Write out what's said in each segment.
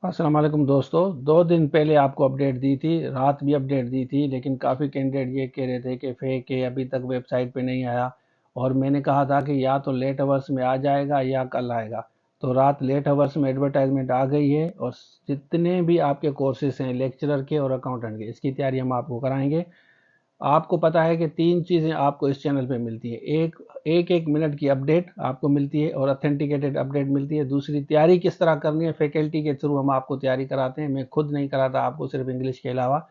अस्सलाम वालेकुम दोस्तों। 2 दिन पहले आपको अपडेट दी थी, रात भी अपडेट दी थी, लेकिन काफ़ी कैंडिडेट ये कह रहे थे कि फेक है, अभी तक वेबसाइट पे नहीं आया। और मैंने कहा था कि या तो लेट आवर्स में आ जाएगा या कल आएगा। तो रात लेट आवर्स में एडवर्टाइजमेंट आ गई है, और जितने भी आपके कोर्सेज हैं लेक्चरर के और अकाउंटेंट के, इसकी तैयारी हम आपको कराएंगे। आपको पता है कि 3 चीज़ें आपको इस चैनल पे मिलती है। एक मिनट की अपडेट आपको मिलती है और अथेंटिकेटेड अपडेट मिलती है। दूसरी, तैयारी किस तरह करनी है, फैकल्टी के थ्रू हम आपको तैयारी कराते हैं। मैं खुद नहीं कराता आपको, सिर्फ इंग्लिश के अलावा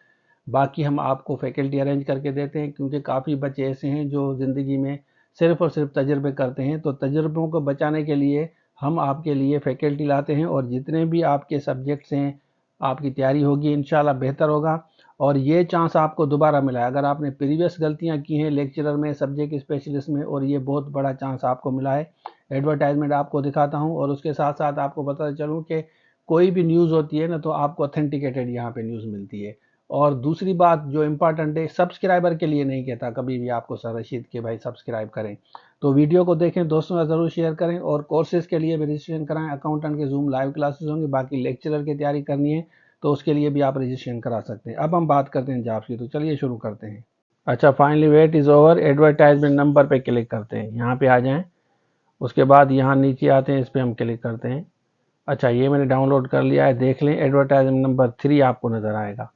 बाकी हम आपको फैकल्टी अरेंज करके देते हैं, क्योंकि काफ़ी बच्चे ऐसे हैं जो ज़िंदगी में सिर्फ और सिर्फ तजर्बे करते हैं। तो तजर्बों को बचाने के लिए हम आपके लिए फैकल्टी लाते हैं, और जितने भी आपके सब्जेक्ट्स हैं आपकी तैयारी होगी इंशाल्लाह बेहतर होगा। और ये चांस आपको दोबारा मिला है। अगर आपने प्रीवियस गलतियां की हैं लेक्चरर में, सब्जेक्ट स्पेशलिस्ट में, और ये बहुत बड़ा चांस आपको मिला है। एडवर्टाइजमेंट आपको दिखाता हूं, और उसके साथ साथ आपको बताता चलूं कि कोई भी न्यूज़ होती है ना, तो आपको ऑथेंटिकेटेड यहाँ पे न्यूज़ मिलती है। और दूसरी बात जो इम्पॉर्टेंट है, सब्सक्राइबर के लिए नहीं कहता कभी भी आपको सर रशीद के भाई सब्सक्राइब करें। तो वीडियो को देखें, दोस्तों का ज़रूर शेयर करें, और कोर्सेज के लिए भी रजिस्ट्रेशन कराएं। अकाउंटेंट के जूम लाइव क्लासेस होंगे, बाकी लेक्चरर की तैयारी करनी है तो उसके लिए भी आप रजिस्ट्रेशन करा सकते हैं। अब हम बात करते हैं जॉब्स की, तो चलिए शुरू करते हैं। अच्छा, finally wait is over. Advertisement number पे क्लिक करते हैं, यहाँ पे आ जाएं। उसके बाद यहाँ नीचे आते हैं, इस पर हम क्लिक करते हैं। अच्छा, ये मैंने डाउनलोड कर लिया है, देख लें। एडवर्टाइजमेंट नंबर 3 आपको नज़र आएगा।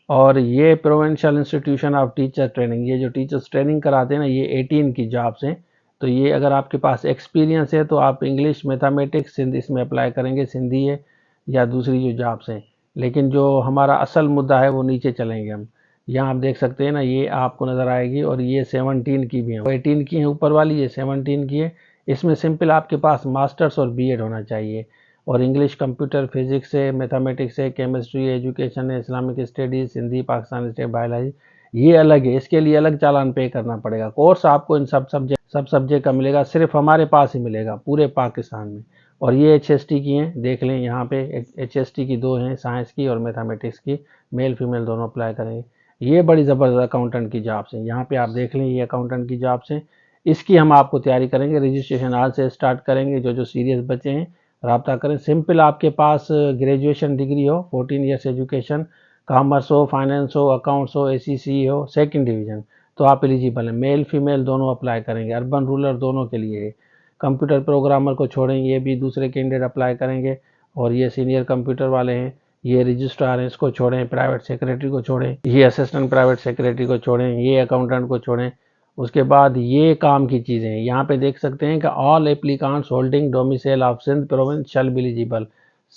और ये provincial institution of teacher training, ये जो टीचर्स ट्रेनिंग कराते हैं ना, ये 18 की जॉब्स हैं। तो ये अगर आपके पास एक्सपीरियंस है तो आप इंग्लिश, मैथमेटिक्स, सिंध इसमें अप्लाई करेंगे, सिंधी है या दूसरी जो जॉब्स हैं। लेकिन जो हमारा असल मुद्दा है वो नीचे चलेंगे हम। यहाँ आप देख सकते हैं ना, ये आपको नज़र आएगी, और ये 17 की भी है। 18 की है ऊपर वाली, ये 17 की है। इसमें सिंपल आपके पास मास्टर्स और बीएड होना चाहिए। और इंग्लिश, कंप्यूटर, फिजिक्स है, मैथमेटिक्स है, केमिस्ट्री, एजुकेशन है, Islamic studies, Hindi, Pakistan state, biology, ये अलग है। इसके लिए अलग चालान पे करना पड़ेगा। कोर्स आपको इन सब सब्जेक्ट का मिलेगा, सिर्फ हमारे पास ही मिलेगा पूरे पाकिस्तान में। और ये HST की हैं, देख लें यहाँ पे। HST की 2 हैं, साइंस की और मैथमेटिक्स की। मेल फीमेल दोनों अप्लाई करेंगे। ये बड़ी ज़बरदस्त अकाउंटेंट की जॉब्स हैं, यहाँ पे आप देख लें, ये अकाउंटेंट की जॉब्स हैं। इसकी हम आपको तैयारी करेंगे। रजिस्ट्रेशन आज से स्टार्ट करेंगे। जो जो सीरियस बच्चे हैं रब्ता करें। सिंपल आपके पास ग्रेजुएशन डिग्री हो, 14 ईयर्स एजुकेशन, कॉमर्स हो, फाइनेंस हो, अकाउंट्स हो, ACC हो, सेकंड डिवीजन, तो आप एलिजिबल हैं। मेल फीमेल दोनों अप्लाई करेंगे, अर्बन रूरल दोनों के लिए है। कंप्यूटर प्रोग्रामर को छोड़ें, ये भी दूसरे कैंडिडेट अप्लाई करेंगे। और ये सीनियर कंप्यूटर वाले हैं, ये रजिस्ट्रार हैं, इसको छोड़ें। प्राइवेट सेक्रेटरी को छोड़ें, ये असिस्टेंट प्राइवेट सेक्रेटरी को छोड़ें, ये अकाउंटेंट को छोड़ें। उसके बाद ये काम की चीज़ें हैं, यहाँ पे देख सकते हैं कि all applicants holding domicile of Sindh province shall be eligible.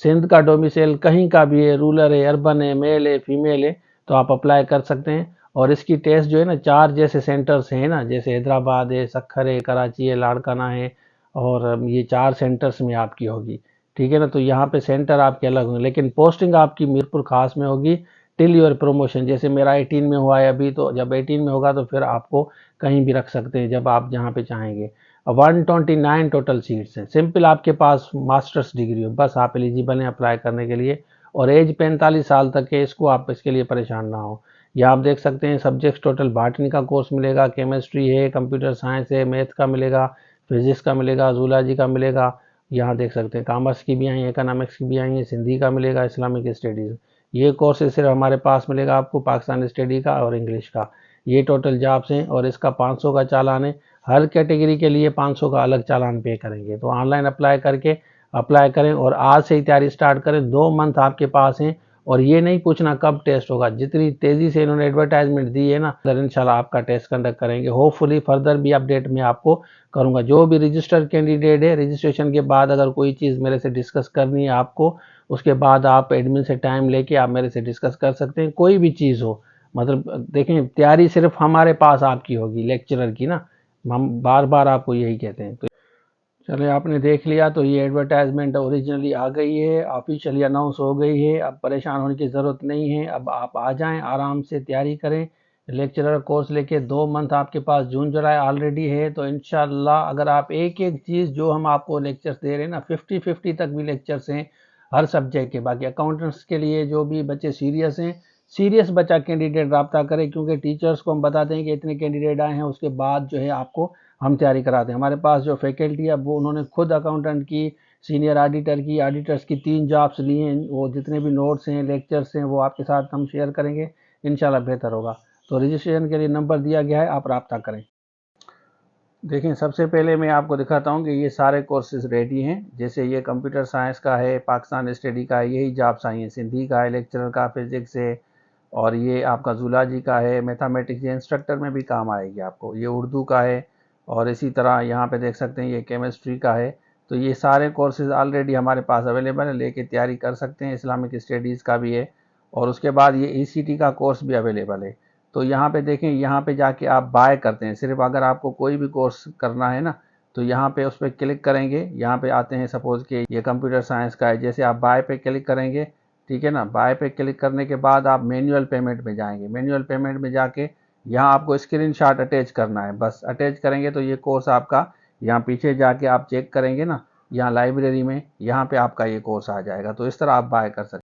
Sindh का डोमिसाइल कहीं का भी है, रूरल है, अर्बन है, मेल है, फीमेल है, तो आप अप्लाई कर सकते हैं। और इसकी टेस्ट जो है ना, 4 जैसे सेंटर्स हैं ना, जैसे हैदराबाद है, सक्खर है, कराची है, लाड़काना है, और ये 4 सेंटर्स में आपकी होगी। ठीक है ना। तो यहाँ पे सेंटर आपके अलग होंगे, लेकिन पोस्टिंग आपकी मीरपुर खास में होगी टिल योर प्रमोशन। जैसे मेरा 18 में हुआ है अभी, तो जब 18 में होगा तो फिर आपको कहीं भी रख सकते हैं जब आप जहाँ पे चाहेंगे। 129 टोटल सीट्स हैं। सिंपल आपके पास मास्टर्स डिग्री हो, बस आप एलिजिबल हैं अप्लाई करने के लिए। और एज 45 साल तक है, इसको आप इसके लिए परेशान ना हो। या आप देख सकते हैं सब्जेक्ट्स टोटल। बॉटनी का कोर्स मिलेगा, केमिस्ट्री है, कंप्यूटर साइंस है, मैथ का मिलेगा, फिजिक्स का मिलेगा, जूलॉजी का मिलेगा। यहाँ देख सकते हैं कॉमर्स की भी आई है, इकोनॉमिक्स की भी आई है, सिंधी का मिलेगा, इस्लामिक स्टडीज़। ये कोर्सेज सिर्फ हमारे पास मिलेगा आपको, पाकिस्तान स्टडी का और इंग्लिश का। ये टोटल जॉब्स हैं, और इसका 500 का चालान है। हर कैटेगरी के लिए 500 का अलग चालान पे करेंगे। तो ऑनलाइन अप्लाई करें, और आज से ही तैयारी स्टार्ट करें। 2 मंथ आपके पास हैं। और ये नहीं पूछना कब टेस्ट होगा, जितनी तेज़ी से इन्होंने एडवर्टाइजमेंट दी है ना, सर इंशाल्लाह आपका टेस्ट कंडक्ट करेंगे। होपफुली फर्दर भी अपडेट मैं आपको करूंगा। जो भी रजिस्टर्ड कैंडिडेट है, रजिस्ट्रेशन के बाद अगर कोई चीज़ मेरे से डिस्कस करनी है आपको, उसके बाद आप एडमिन से टाइम लेके आप मेरे से डिस्कस कर सकते हैं, कोई भी चीज़ हो। मतलब देखें, तैयारी सिर्फ हमारे पास आपकी होगी, लेक्चरर की ना। हम बार बार आपको यही कहते हैं। तो चलिए, आपने देख लिया, तो ये एडवर्टाइजमेंट ओरिजिनली आ गई है, ऑफिशियली अनाउंस हो गई है। अब परेशान होने की ज़रूरत नहीं है। अब आप आ जाएं, आराम से तैयारी करें। लेक्चरर कोर्स लेके 2 मंथ आपके पास जून जुलाई ऑलरेडी है। तो इंशाल्लाह अगर आप एक एक चीज़ जो हम आपको लेक्चर्स दे रहे हैं ना, 50-50 तक भी लेक्चर्स हैं हर सब्जेक्ट के। बाकी अकाउंटेंट्स के लिए जो भी बच्चे सीरियस हैं, सीरियस बच्चा कैंडिडेट रब्ता करे, क्योंकि टीचर्स को हम बताते हैं कि इतने कैंडिडेट आए हैं, उसके बाद जो है आपको हम तैयारी कराते हैं। हमारे पास जो फैकल्टी है वो उन्होंने खुद अकाउंटेंट की सीनियर ऑडिटर्स की 3 जॉब्स ली हैं। वो जितने भी नोट्स हैं, लेक्चर्स हैं, वो आपके साथ हम शेयर करेंगे, इंशाल्लाह बेहतर होगा। तो रजिस्ट्रेशन के लिए नंबर दिया गया है, आप राब्ता करें। देखें, सबसे पहले मैं आपको दिखाता हूँ कि ये सारे कोर्सेज रेडी हैं। जैसे ये कंप्यूटर साइंस का है, पाकिस्तान स्टडी का है, यही जॉब्स आई हैं। सिंधी का है, लेक्चरर का, फिजिक्स है, और ये आपका जूलॉजी का है, मैथमेटिक्स, ये इंस्ट्रक्टर में भी काम आएगी आपको। ये उर्दू का है, और इसी तरह यहाँ पे देख सकते हैं ये केमिस्ट्री का है। तो ये सारे कोर्सेज ऑलरेडी हमारे पास अवेलेबल है, लेके तैयारी कर सकते हैं। इस्लामिक स्टडीज़ का भी है, और उसके बाद ये ECT का कोर्स भी अवेलेबल है। तो यहाँ पे देखें, यहाँ पे जाके आप बाय करते हैं। सिर्फ अगर आपको कोई भी कोर्स करना है ना, तो यहाँ पे उस पर क्लिक करेंगे। यहाँ पे आते हैं, सपोज कि ये कंप्यूटर साइंस का है, जैसे आप बाय पे क्लिक करेंगे, ठीक है ना। बाय पे क्लिक करने के बाद आप मैनुअल पेमेंट में जाएंगे। मैनुअल पेमेंट में जाके यहाँ आपको स्क्रीनशॉट अटैच करना है। बस अटैच करेंगे तो ये कोर्स आपका, यहाँ पीछे जाके आप चेक करेंगे ना, यहाँ लाइब्रेरी में, यहाँ पे आपका ये कोर्स आ जाएगा। तो इस तरह आप बाय कर सकते हैं।